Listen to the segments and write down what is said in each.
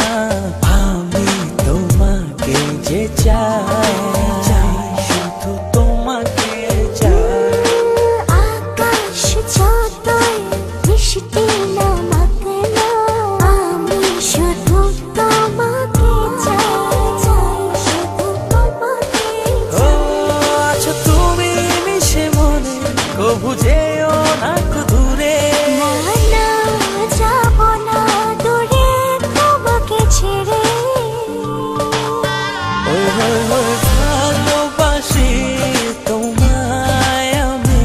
না, আমি তোমাকে যে চাই, শুধু তোমাকে চাই। আকাশ যতই মিষ্টি নামাক না, আমি শুধু তোমাকে চাই, শুধু তোমাকে চাই। আচ্ছা তুমি মিশে মনে কবু যেও না দূরে, না যাব না দূরে তোমাকে ছেড়ে। ভালোবাসি তোমায় আমি,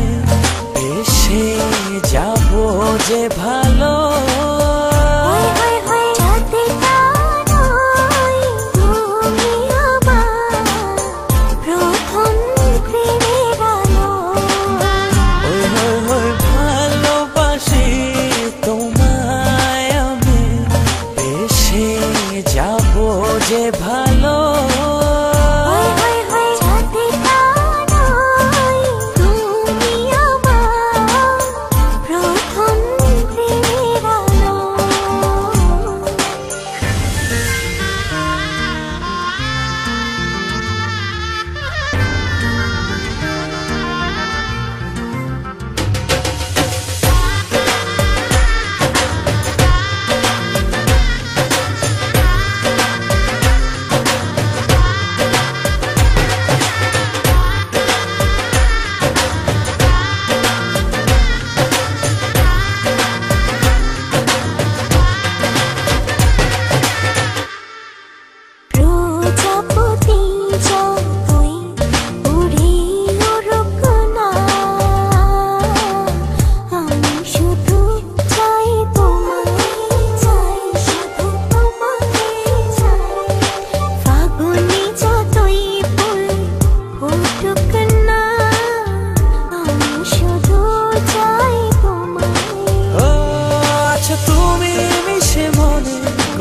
এসে যাব যে ভালো। ভালোবাসি তোমায় আমি, এসে যাব যে ভালো।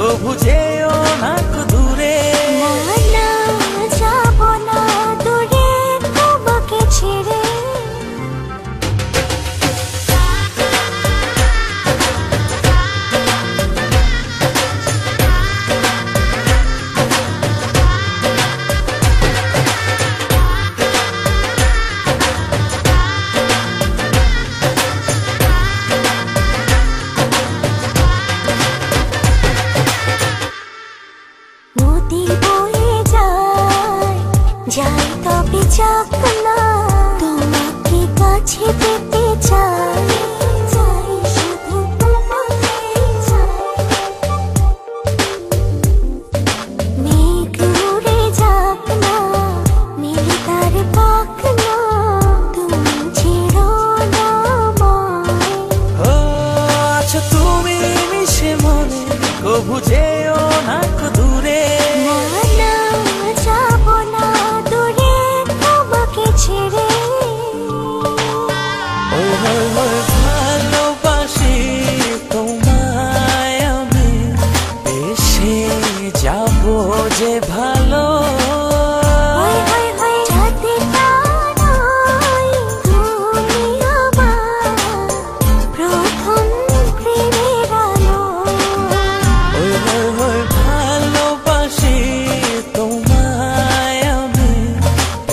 কবু যেও না দূরে, না যাব না দূরে তোমাকে ছেড়ে। নদী বয়ে যায়, যাই তবে যাক না, তোমাকে কাছে পেতে চাই, শুধু তোমাকে চাই। মেঘ উড়ে যাক না, মেঘ তার পাক না, তুমি ছেড়ো না আমায়। আচ্ছা তুমি মিশে মনে কবু যেও না দূরে, না যাব না দূরে তোমাকে ছেড়ে। ভালোবাসি তোমায় আমি, এসে যাব যে ভালো। ভালোবাসি তোমায় আমি,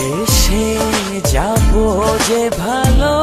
এসে যাব যে ভালো।